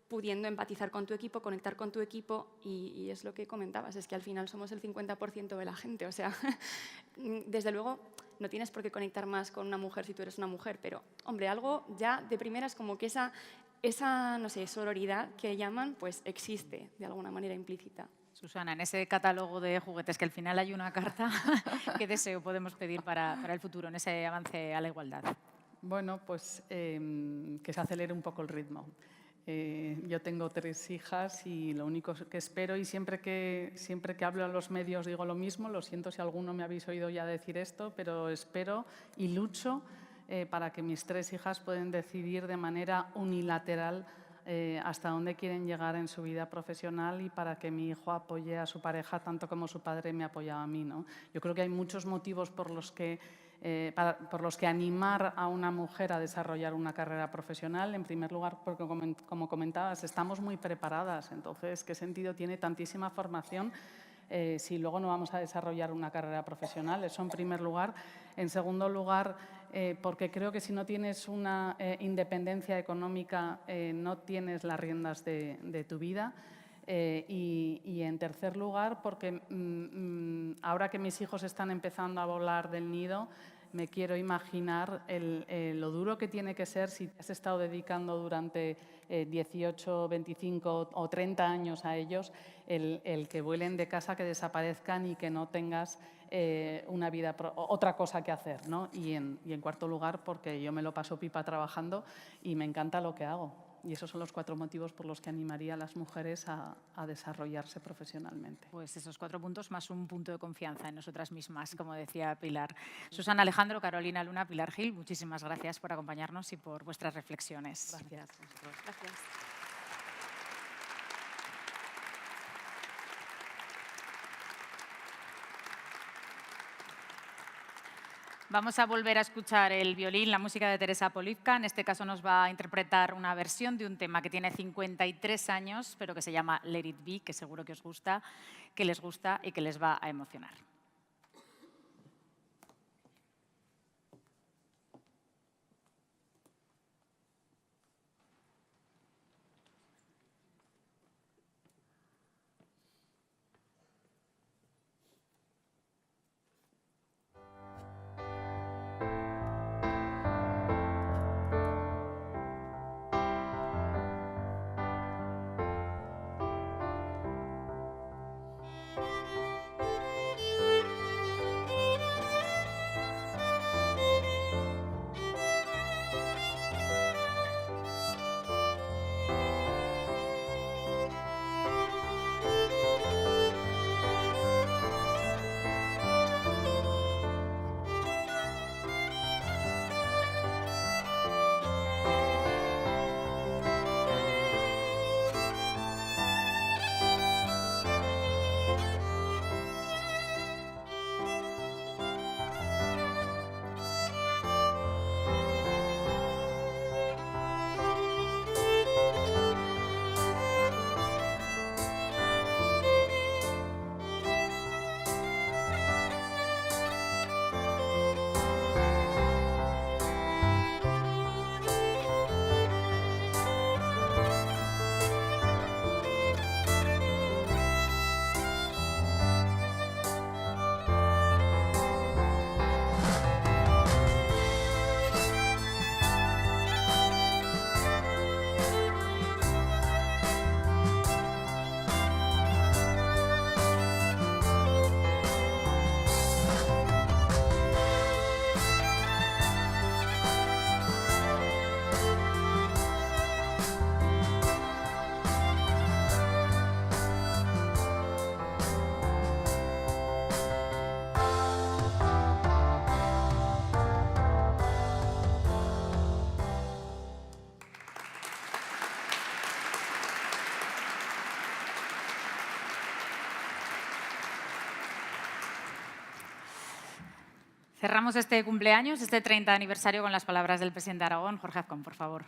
pudiendo empatizar con tu equipo, conectar con tu equipo y es lo que comentabas, es que al final somos el 50% de la gente, o sea, desde luego no tienes por qué conectar más con una mujer si tú eres una mujer, pero hombre, algo ya de primera es como que esa, no sé, sororidad que llaman, pues existe de alguna manera implícita.
Susana, en ese catálogo de juguetes que al final hay una carta, ¿qué deseo podemos pedir para el futuro en ese avance a la igualdad?
Bueno, pues que se acelere un poco el ritmo. Yo tengo 3 hijas y lo único que espero, y siempre que hablo a los medios digo lo mismo, lo siento si alguno me habéis oído ya decir esto, pero espero y lucho para que mis 3 hijas puedan decidir de manera unilateral hasta dónde quieren llegar en su vida profesional y para que mi hijo apoye a su pareja tanto como su padre me apoyaba a mí, ¿no? Yo creo que hay muchos motivos por los que animar a una mujer a desarrollar una carrera profesional. En primer lugar, porque como comentabas, estamos muy preparadas, entonces, ¿qué sentido tiene tantísima formación si luego no vamos a desarrollar una carrera profesional? Eso en primer lugar. En segundo lugar, porque creo que si no tienes una independencia económica, no tienes las riendas de tu vida. Y en tercer lugar, porque ahora que mis hijos están empezando a volar del nido, me quiero imaginar lo duro que tiene que ser si te has estado dedicando durante 18, 25 o 30 años a ellos, el que vuelen de casa, que desaparezcan y que no tengas una vida, otra cosa que hacer, ¿no? Y en cuarto lugar, porque yo me lo paso pipa trabajando y me encanta lo que hago. Y esos son los 4 motivos por los que animaría a las mujeres a desarrollarse profesionalmente.
Pues esos 4 puntos más un punto de confianza en nosotras mismas, como decía Pilar. Susana Alejandro, Carolina Luna, Pilar Gil, muchísimas gracias por acompañarnos y por vuestras reflexiones.
Gracias.
Gracias.
Vamos a volver a escuchar el violín, la música de Teresa Polivka. En este caso nos va a interpretar una versión de un tema que tiene 53 años, pero que se llama Let It Be, que seguro que os gusta, que les gusta y que les va a emocionar. Cerramos este cumpleaños, este 30 aniversario, con las palabras del presidente de Aragón. Jorge Azcón, por favor.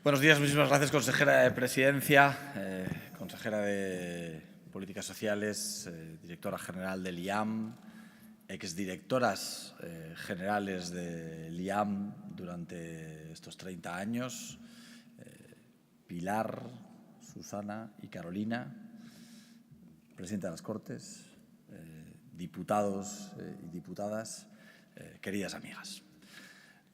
Buenos días, muchísimas gracias, consejera de Presidencia, consejera de Políticas Sociales, directora general del IAM, exdirectoras generales del IAM durante estos 30 años, Pilar, Susana y Carolina, presidenta de las Cortes, diputados y diputadas, queridas amigas.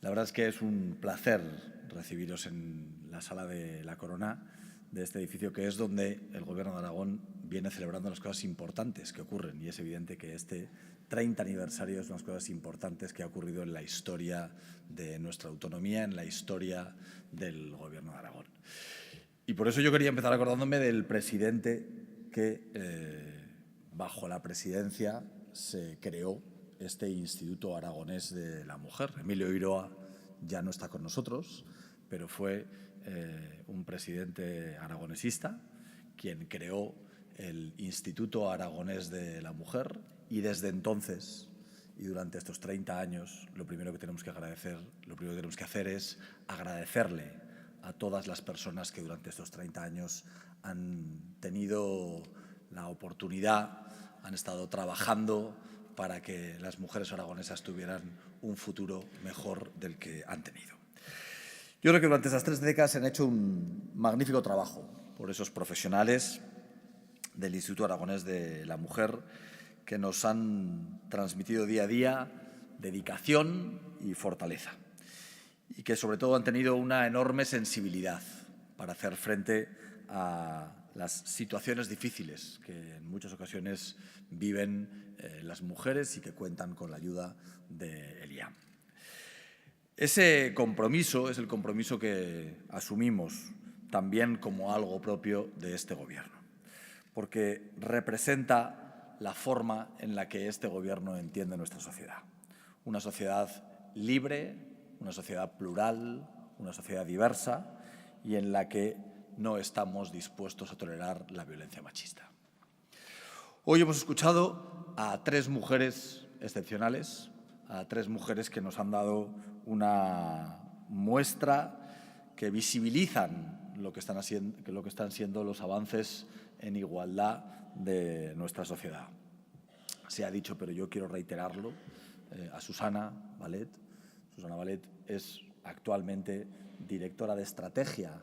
La verdad es que es un placer recibiros en la sala de la Corona de este edificio, que es donde el Gobierno de Aragón viene celebrando las cosas importantes que ocurren. Y es evidente que este 30 aniversario es una de las cosas importantes que ha ocurrido en la historia de nuestra autonomía, en la historia del Gobierno de Aragón. Y por eso yo quería empezar acordándome del presidente que, bajo la presidencia, se creó este Instituto Aragonés de la Mujer. Emilio Iroa ya no está con nosotros, pero fue un presidente aragonesista quien creó el Instituto Aragonés de la Mujer, y desde entonces y durante estos 30 años lo primero que tenemos que hacer es agradecerle a todas las personas que durante estos 30 años han tenido la oportunidad, han estado trabajando para que las mujeres aragonesas tuvieran un futuro mejor del que han tenido. Yo creo que durante esas 3 décadas se han hecho un magnífico trabajo por esos profesionales del Instituto Aragonés de la Mujer, que nos han transmitido día a día dedicación y fortaleza, y que sobre todo han tenido una enorme sensibilidad para hacer frente a las situaciones difíciles que en muchas ocasiones viven las mujeres y que cuentan con la ayuda del IAM. Ese compromiso es el compromiso que asumimos también como algo propio de este Gobierno, porque representa la forma en la que este Gobierno entiende nuestra sociedad. Una sociedad libre, una sociedad plural, una sociedad diversa, y en la que no estamos dispuestos a tolerar la violencia machista. Hoy hemos escuchado a 3 mujeres excepcionales, a 3 mujeres que nos han dado una muestra que visibilizan lo que están siendo los avances en igualdad de nuestra sociedad. Se ha dicho, pero yo quiero reiterarlo, a Susana Vallet. Susana Vallet es actualmente directora de estrategia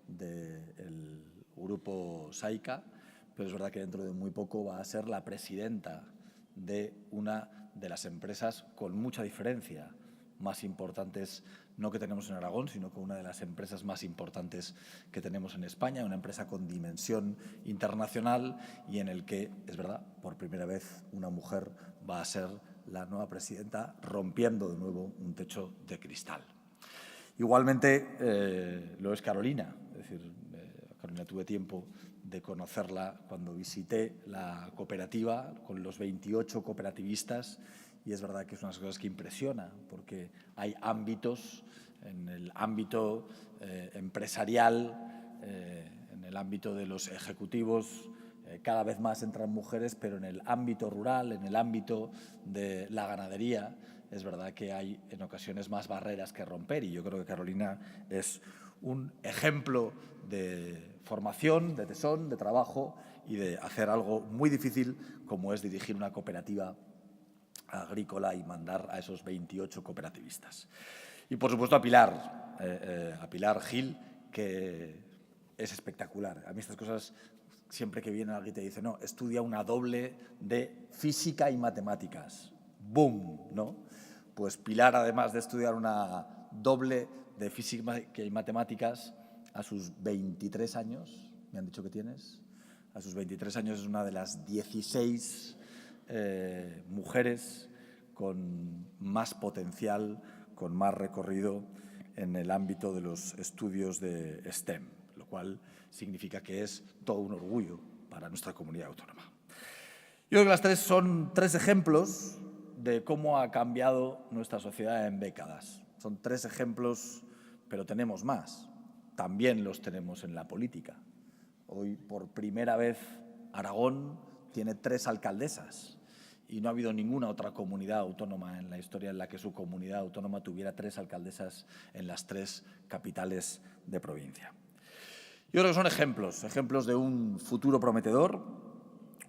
del grupo SAICA, pero es verdad que dentro de muy poco va a ser la presidenta de una de las empresas con mucha diferencia más importantes, no que tenemos en Aragón, sino con una de las empresas más importantes que tenemos en España, una empresa con dimensión internacional, y en el que, es verdad, por primera vez una mujer va a ser la nueva presidenta, rompiendo de nuevo un techo de cristal. Igualmente lo es Carolina. Es decir, Carolina, tuve tiempo de conocerla cuando visité la cooperativa con los 28 cooperativistas, y es verdad que es una de las cosas que impresiona, porque hay ámbitos, en el ámbito empresarial, en el ámbito de los ejecutivos, cada vez más entran mujeres, pero en el ámbito rural, en el ámbito de la ganadería, es verdad que hay en ocasiones más barreras que romper, y yo creo que Carolina es un ejemplo de formación, de tesón, de trabajo y de hacer algo muy difícil como es dirigir una cooperativa agrícola y mandar a esos 28 cooperativistas. Y, por supuesto, a Pilar Gil, que es espectacular. A mí estas cosas, siempre que viene alguien te dice, no, estudia una doble de física y matemáticas. ¡Boom! ¿No? Pues Pilar, además de estudiar una doble de física y matemáticas, a sus 23 años, me han dicho que tienes, a sus 23 años es una de las 16 mujeres con más potencial, con más recorrido en el ámbito de los estudios de STEM, lo cual significa que es todo un orgullo para nuestra comunidad autónoma. Yo creo que las 3 son 3 ejemplos de cómo ha cambiado nuestra sociedad en décadas. Son 3 ejemplos, pero tenemos más. También los tenemos en la política. Hoy, por primera vez, Aragón tiene 3 alcaldesas y no ha habido ninguna otra comunidad autónoma en la historia en la que su comunidad autónoma tuviera 3 alcaldesas en las 3 capitales de provincia. Yo creo que son ejemplos de un futuro prometedor,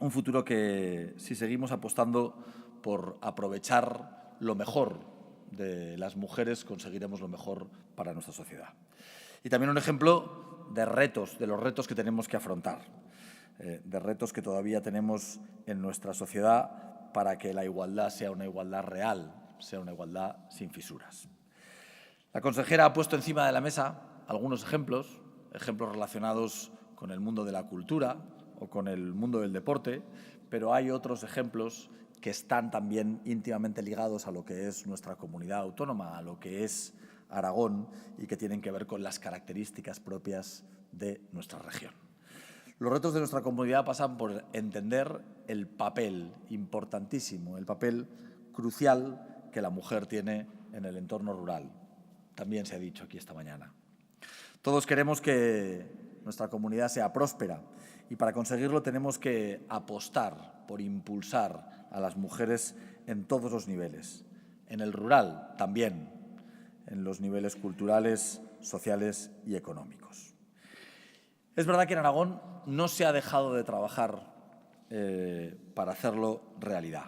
un futuro que, si seguimos apostando por aprovechar lo mejor de las mujeres, conseguiremos lo mejor para nuestra sociedad. Y también un ejemplo de los retos que tenemos que afrontar, de retos que todavía tenemos en nuestra sociedad para que la igualdad sea una igualdad real, sea una igualdad sin fisuras. La consejera ha puesto encima de la mesa algunos ejemplos relacionados con el mundo de la cultura o con el mundo del deporte, pero hay otros ejemplos que están también íntimamente ligados a lo que es nuestra comunidad autónoma, a lo que es Aragón y que tienen que ver con las características propias de nuestra región. Los retos de nuestra comunidad pasan por entender el papel importantísimo, el papel crucial que la mujer tiene en el entorno rural. También se ha dicho aquí esta mañana. Todos queremos que nuestra comunidad sea próspera y para conseguirlo tenemos que apostar por impulsar a las mujeres en todos los niveles. En el rural también, en los niveles culturales, sociales y económicos. Es verdad que en Aragón no se ha dejado de trabajar para hacerlo realidad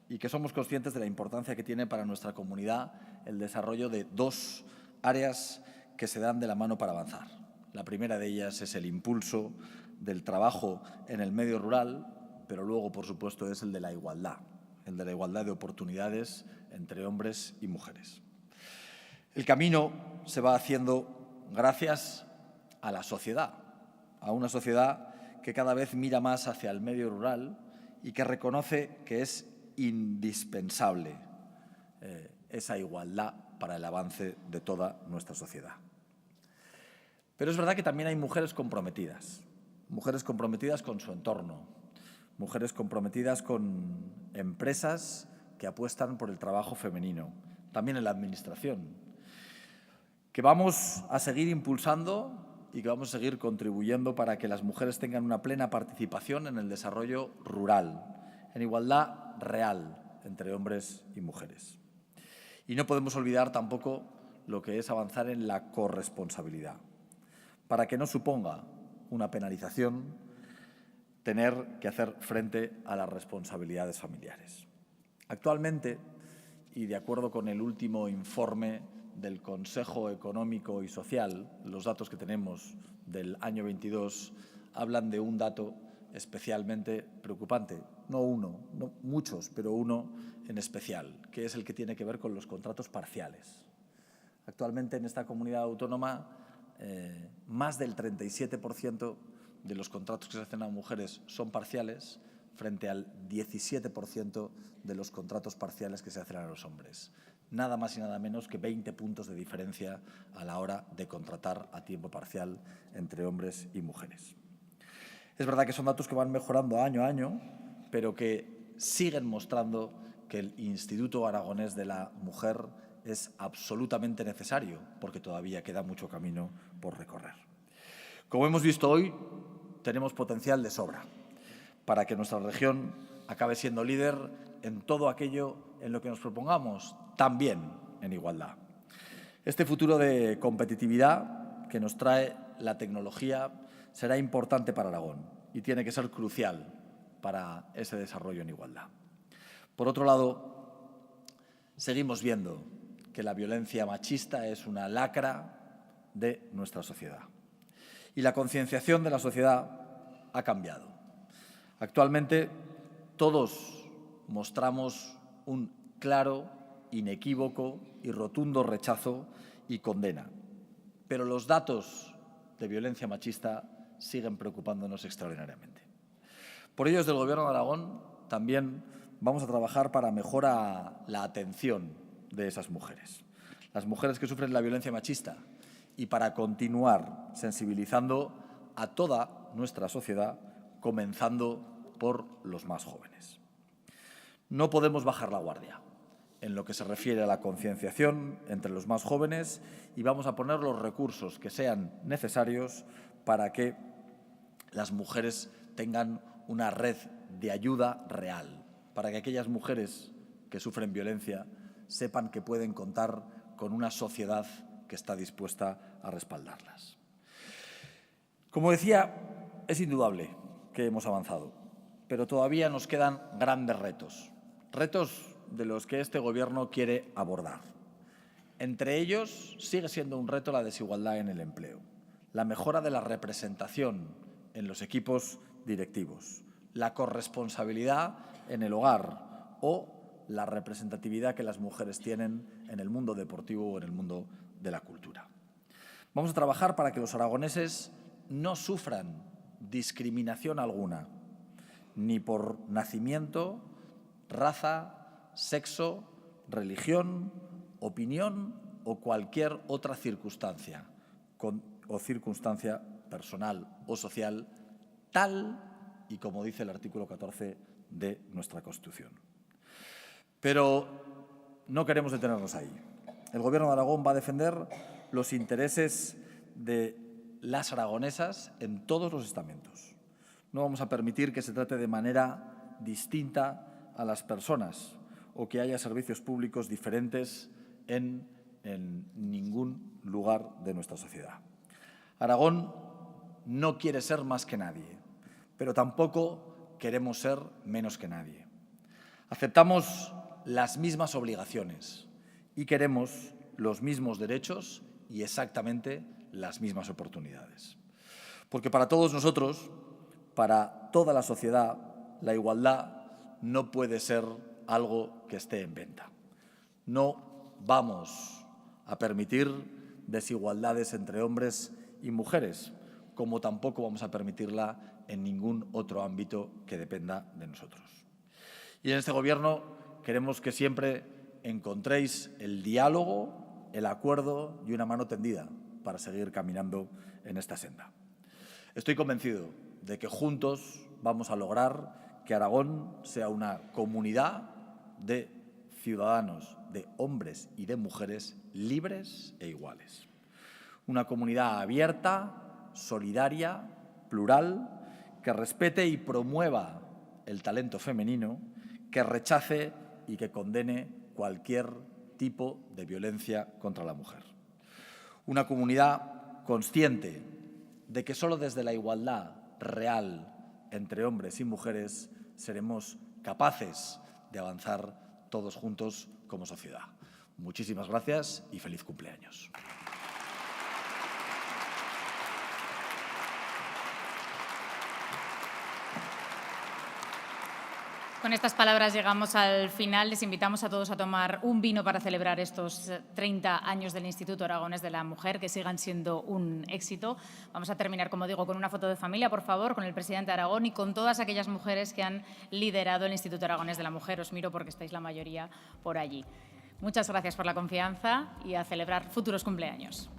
y que somos conscientes de la importancia que tiene para nuestra comunidad el desarrollo de 2 áreas que se dan de la mano para avanzar. La primera de ellas es el impulso del trabajo en el medio rural, pero luego, por supuesto, es el de la igualdad de oportunidades entre hombres y mujeres. El camino se va haciendo gracias a la sociedad, a una sociedad que cada vez mira más hacia el medio rural y que reconoce que es indispensable esa igualdad para el avance de toda nuestra sociedad. Pero es verdad que también hay mujeres comprometidas con su entorno, mujeres comprometidas con empresas que apuestan por el trabajo femenino, también en la administración, que vamos a seguir impulsando y que vamos a seguir contribuyendo para que las mujeres tengan una plena participación en el desarrollo rural, en igualdad real entre hombres y mujeres. Y no podemos olvidar tampoco lo que es avanzar en la corresponsabilidad, para que no suponga una penalización tener que hacer frente a las responsabilidades familiares. Actualmente, y de acuerdo con el último informe del Consejo Económico y Social, los datos que tenemos del año 22 hablan de un dato especialmente preocupante. No uno, no muchos, pero uno en especial, que es el que tiene que ver con los contratos parciales. Actualmente en esta comunidad autónoma más del 37% de los contratos que se hacen a mujeres son parciales frente al 17% de los contratos parciales que se hacen a los hombres. Nada más y nada menos que 20 puntos de diferencia a la hora de contratar a tiempo parcial entre hombres y mujeres. Es verdad que son datos que van mejorando año a año, pero que siguen mostrando que el Instituto Aragonés de la Mujer es absolutamente necesario, porque todavía queda mucho camino por recorrer. Como hemos visto hoy, tenemos potencial de sobra para que nuestra región acabe siendo líder en todo aquello en lo que nos propongamos, también en igualdad. Este futuro de competitividad que nos trae la tecnología será importante para Aragón y tiene que ser crucial para ese desarrollo en igualdad. Por otro lado, seguimos viendo que la violencia machista es una lacra de nuestra sociedad. Y la concienciación de la sociedad ha cambiado. Actualmente, todos mostramos un claro, inequívoco y rotundo rechazo y condena. Pero los datos de violencia machista siguen preocupándonos extraordinariamente. Por ello, desde el Gobierno de Aragón también vamos a trabajar para mejorar la atención de esas mujeres, las mujeres que sufren la violencia machista, y para continuar sensibilizando a toda nuestra sociedad, comenzando por los más jóvenes. No podemos bajar la guardia en lo que se refiere a la concienciación entre los más jóvenes y vamos a poner los recursos que sean necesarios para que las mujeres tengan una red de ayuda real, para que aquellas mujeres que sufren violencia sepan que pueden contar con una sociedad que está dispuesta a respaldarlas. Como decía, es indudable que hemos avanzado, pero todavía nos quedan grandes retos, retos de los que este Gobierno quiere abordar. Entre ellos sigue siendo un reto la desigualdad en el empleo, la mejora de la representación en los equipos directivos, la corresponsabilidad en el hogar o la representatividad que las mujeres tienen en el mundo deportivo o en el mundo de la cultura. Vamos a trabajar para que los aragoneses no sufran discriminación alguna, ni por nacimiento, raza, sexo, religión, opinión o cualquier otra circunstancia, o circunstancia personal o social, tal y como dice el artículo 14 de nuestra Constitución. Pero no queremos detenernos ahí. El Gobierno de Aragón va a defender los intereses de las aragonesas en todos los estamentos. No vamos a permitir que se trate de manera distinta a las personas o que haya servicios públicos diferentes en ningún lugar de nuestra sociedad. Aragón no quiere ser más que nadie, pero tampoco queremos ser menos que nadie. Aceptamos las mismas obligaciones y queremos los mismos derechos y exactamente las mismas oportunidades. Porque para todos nosotros, para toda la sociedad, la igualdad no puede ser algo que esté en venta. No vamos a permitir desigualdades entre hombres y mujeres, como tampoco vamos a permitirla en ningún otro ámbito que dependa de nosotros. Y en este Gobierno queremos que siempre encontréis el diálogo, el acuerdo y una mano tendida para seguir caminando en esta senda. Estoy convencido de que juntos vamos a lograr que Aragón sea una comunidad de ciudadanos, de hombres y de mujeres libres e iguales. Una comunidad abierta, solidaria, plural, que respete y promueva el talento femenino, que rechace y que condene cualquier tipo de violencia contra la mujer. Una comunidad consciente de que solo desde la igualdad real entre hombres y mujeres seremos capaces de avanzar todos juntos como sociedad. Muchísimas gracias y feliz cumpleaños.
Con estas palabras llegamos al final. Les invitamos a todos a tomar un vino para celebrar estos 30 años del Instituto Aragonés de la Mujer, que sigan siendo un éxito. Vamos a terminar, como digo, con una foto de familia, por favor, con el presidente de Aragón y con todas aquellas mujeres que han liderado el Instituto Aragonés de la Mujer. Os miro porque estáis la mayoría por allí. Muchas gracias por la confianza y a celebrar futuros cumpleaños.